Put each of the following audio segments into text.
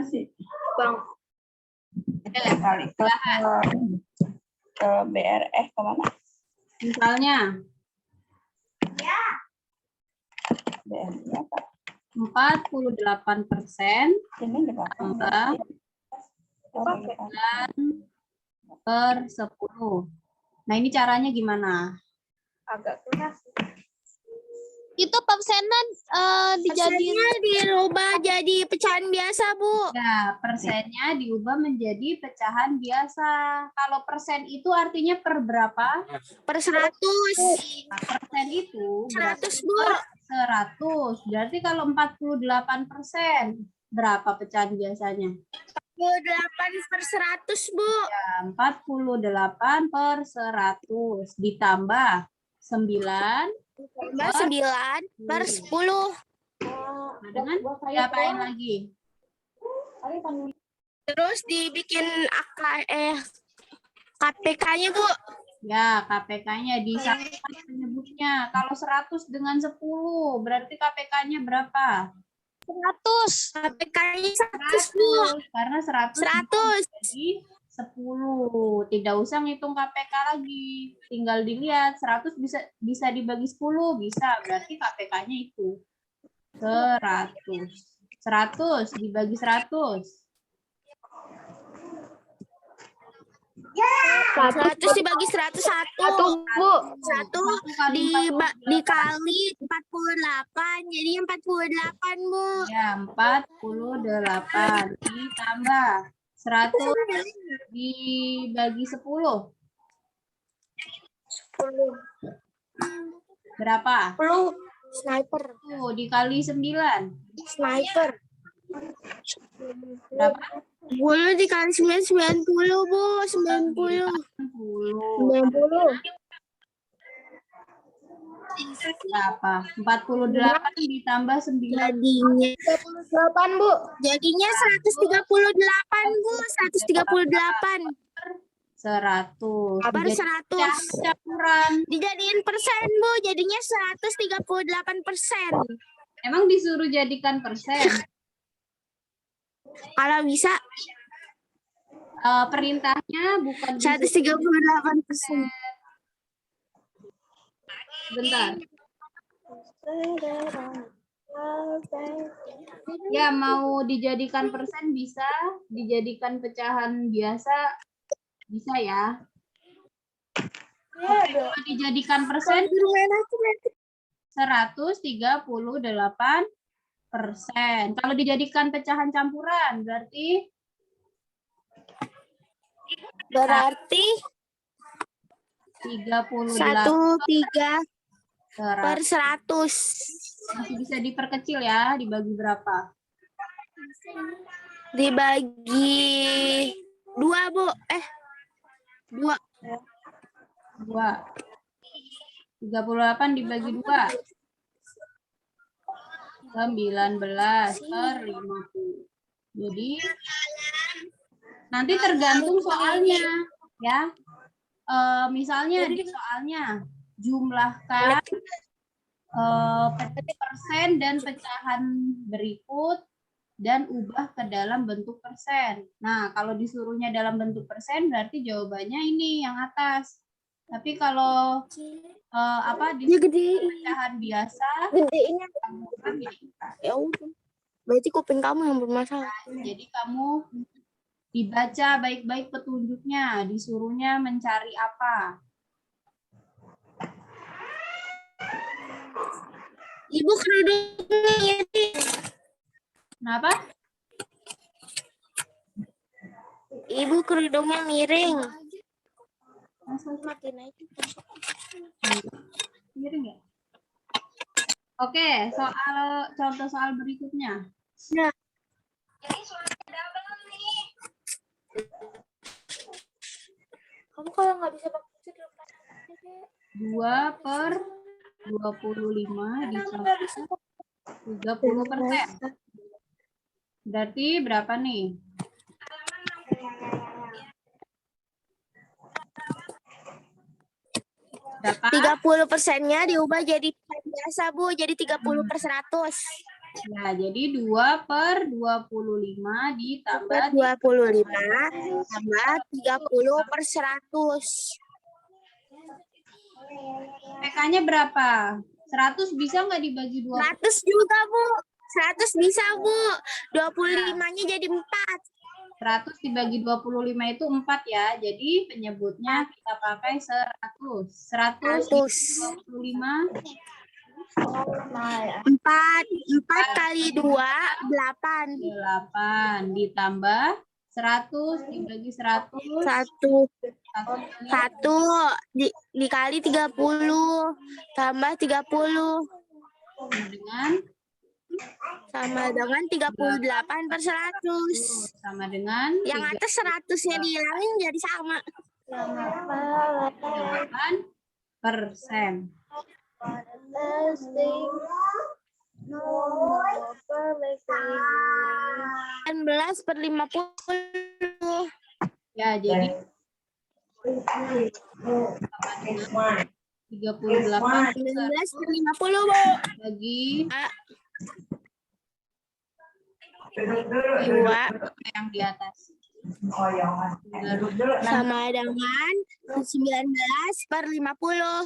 sih? Bang. Kali ke BRF kemana? Misalnya BRF apa? 48% Ini dipakai. tambah 9/10. Nah, ini caranya gimana? Agak keras. Itu persenan dijadiin dirubah jadi pecahan biasa, Bu. Ya, persennya diubah menjadi pecahan biasa. Kalau persen itu artinya per berapa? Per 100. Nah, persen itu 100, berarti Bu. per 100. Berarti kalau 48%, berapa pecahan biasanya? 48/100, Bu. Ya, 48/100 ditambah 9 Tambah 9/10. nah, dengan diapain lagi? Terus dibikin KPK-nya, Bu. Ya, KPK-nya disamakan penyebutnya. Kalau 100 dengan 10, berarti KPK-nya berapa? 100. KPK-nya 100, Bu. Karena 100 100. jadi 10. Tidak usah ngitung KPK lagi. Tinggal dilihat 100 bisa dibagi 10, bisa. Berarti KPK-nya itu 100. 100 dibagi 100. 100 dibagi 101. Bu. 1 dikali 48 jadinya 48, Bu. Ya, 48 ditambah 100 dibagi 10. 10. Berapa? 10. Sniper. Tuh, dikali 9. Sniper. Berapa? 10 dikali 9, 90, Bu. 90. 90. Berapa? 48 ditambah 9. Jadinya 48, Bu. Jadinya 138, Bu. 138 100. per 100. Campuran. Dijadiin persen, Bu. Jadinya 138%. Emang disuruh jadikan persen? Kalau bisa Perintahnya bukan 138%. Bentar. Ya, mau dijadikan persen bisa, dijadikan pecahan biasa bisa ya. Oke, kalau dijadikan persen 138%. Kalau dijadikan pecahan campuran berarti 1/3 per 100. masih bisa diperkecil ya, dibagi berapa? Dibagi 2, Bu. 2. 2. 38 dibagi 2. 19/50. Jadi nanti tergantung soalnya ya. Misalnya di soalnya jumlahkan persen dan pecahan berikut dan ubah ke dalam bentuk persen. Nah, kalau disuruhnya dalam bentuk persen berarti jawabannya ini yang atas. Tapi kalau di pecahan biasa, Gedenya. campuran ya. Ya udah. Berarti kuping kamu yang bermasalah. Jadi kamu dibaca baik-baik petunjuknya, disuruhnya mencari apa. Ibu kerudungnya miring. Kenapa? Ibu kerudungnya miring. Miring ya? Oke, contoh soal berikutnya. Nah. Kamu kalau nggak bisa pakai 2/25 ditambah 30%. Berarti berapa nih? Berapa? 30%-nya diubah jadi biasa, Bu. Jadi 30/100. Nah, jadi 2/25 ditambah 25 tambah 30/100. PK-nya berapa? 100 bisa nggak dibagi 20? 100 juga, Bu. 100 bisa, Bu. 25-nya jadi 4. 100 dibagi 25 itu 4 ya. Jadi penyebutnya kita pakai 100. 100 dibagi 25. 4 kali 2, 8. 8 ditambah 100 dibagi 100. 1 dikali 30 tambah 30 sama dengan 38/100. Sama dengan Yang atas 100-nya dihilangin jadi sama. 8%. 19/50. Ya, jadi sama dengan 38 19/50, Bu. bagi 2 yang di atas. sama dengan 19/50.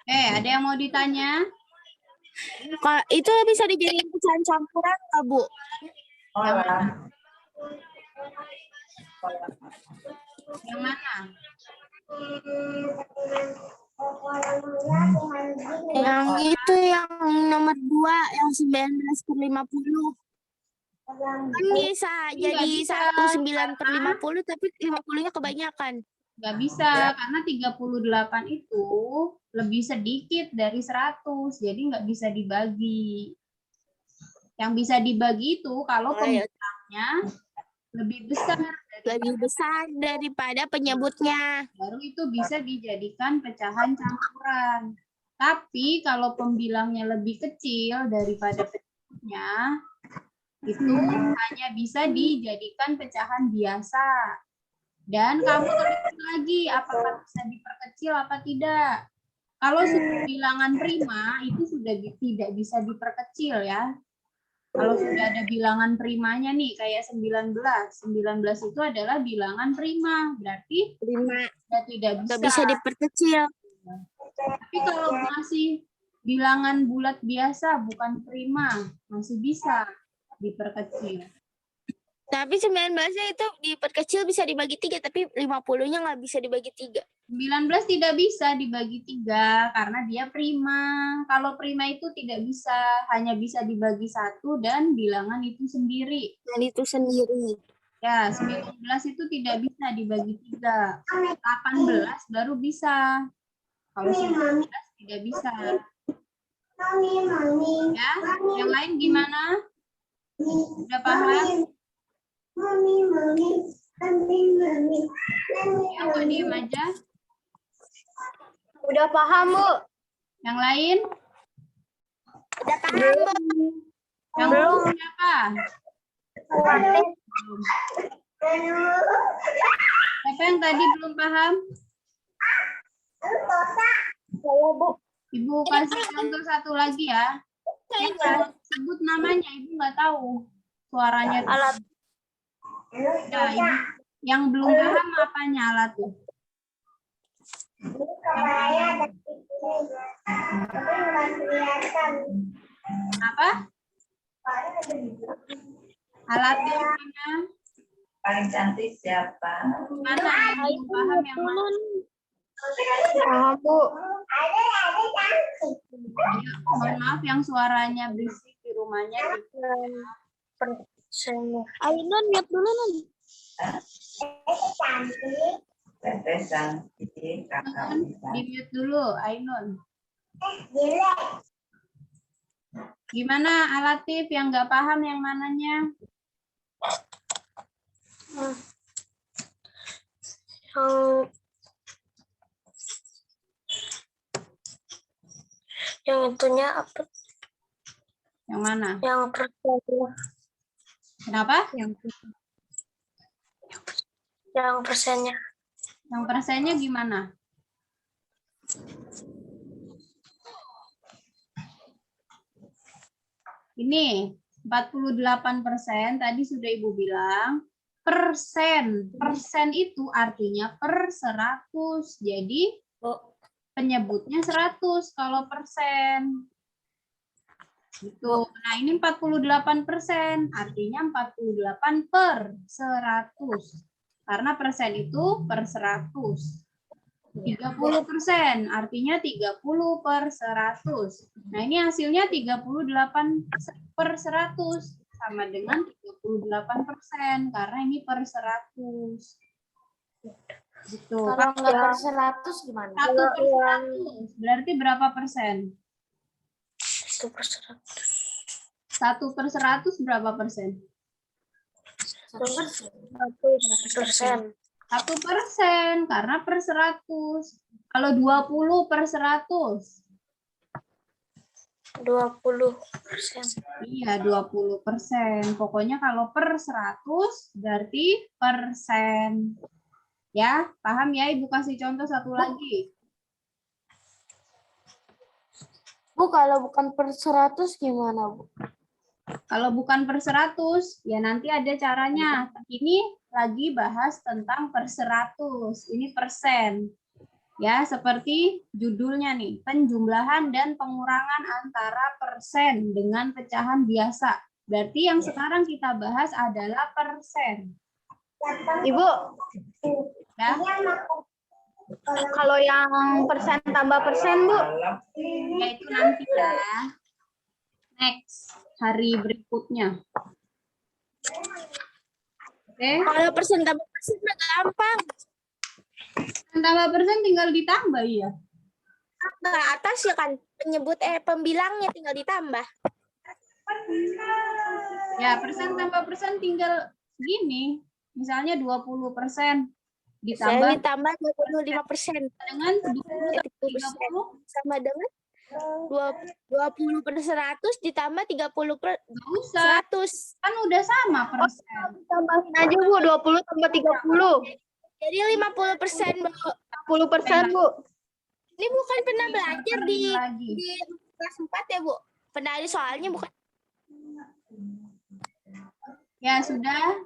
Ada yang mau ditanya? Kalau itu bisa dijadiin pecahan campuran nggak, Bu? Yang mana? Yang mana? Yang itu yang nomor 2 yang 19/50. Kan bisa jadi bisa. 19/50 tapi 50-nya kebanyakan. Nggak bisa, karena 38 itu lebih sedikit dari 100, jadi nggak bisa dibagi. Yang bisa dibagi itu kalau pemilangnya lebih besar daripada penyebutnya. baru itu bisa dijadikan pecahan campuran. Tapi kalau pembilangnya lebih kecil daripada penyebutnya, itu hanya bisa dijadikan pecahan biasa. Dan kamu terus lagi apakah bisa diperkecil apa tidak. Kalau sudah bilangan prima itu sudah tidak bisa diperkecil ya. Kalau sudah ada bilangan primanya nih kayak 19 itu adalah bilangan prima, berarti sudah tidak bisa diperkecil. Tapi kalau masih bilangan bulat biasa bukan prima, masih bisa diperkecil. Tapi 19-nya itu diperkecil bisa dibagi 3, tapi 50-nya nggak bisa dibagi 3. 19 tidak bisa dibagi 3 karena dia prima. Kalau prima itu tidak bisa, hanya bisa dibagi 1 dan bilangan itu sendiri. Dan itu sendiri. Ya, 19 itu tidak bisa dibagi 3. 18 baru bisa. Kalau 19 tidak bisa. Ya, yang lain gimana? Udah paham? Ya, kok diem aja. Udah paham, Bu. Yang lain? Udah paham, Bu? Yang belum siapa? Siapa yang tadi belum paham? Saya, Bu. Ibu kasih contoh satu lagi ya. Kalau sebut namanya, Ibu nggak tahu suaranya. Alat. Ya, Ibu. Yang belum paham apanya alat tuh? Apa? Alatnya mana? Paling cantik siapa? Mana yang belum paham yang mana? Paham, Bu. Ya, mohon maaf yang suaranya berisik di rumahnya. Ainun, mute dulu, Nun. Teteh cantik, kakak Di mute dulu, Ainun. Gimana Alatif yang nggak paham yang mananya? Yang itunya apa? Yang mana? Yang persennya. Kenapa? Yang persennya. Yang persennya gimana? Ini 48% tadi sudah Ibu bilang. Persen. Persen itu artinya per 100. Jadi penyebutnya 100 kalau persen. Gitu. Nah, ini 48%, artinya 48 per 100. Karena persen itu per 100. 30%, artinya 30 per 100. Nah, ini hasilnya 38 per 100. Sama dengan 38%, karena ini per 100. Gitu. Kalau nggak per 100 gimana? 1 per 100, berarti berapa persen? 1 per 100. 1 per 100 berapa persen? 1%. 1%, karena per 100. Kalau 20 per 100? 20%. Iya, 20%. Pokoknya kalau per 100 berarti persen. Ya, paham ya? Ibu kasih contoh satu lagi. Bu, kalau bukan per 100 gimana, Bu? Kalau bukan per 100, ya nanti ada caranya. Ini lagi bahas tentang per 100. Ini persen. Ya, seperti judulnya nih, penjumlahan dan pengurangan antara persen dengan pecahan biasa. Berarti yang sekarang kita bahas adalah persen. Ibu, Ya, kalau yang persen tambah persen, Bu. ya itu nanti ya. Next, hari berikutnya. Oke, Kalau persen tambah persen mah gampang. tambah persen tinggal ditambah ya. Ke atas ya kan pembilangnya tinggal ditambah. Ya, persen tambah persen tinggal gini. Misalnya 20% Saya ditambah ditambah 25% dengan 20 tambah 30. sama dengan 20 per 100 ditambah 30 per Nggak usah, 100. kan udah sama persen. Tambahin aja, Bu. 20 tambah 30. Jadi 50%, Bu. 10%, Bu. Ini bukan pernah belajar di Lagi. kelas 4 ya, Bu? Pernah ada soalnya bukan? Ya, sudah.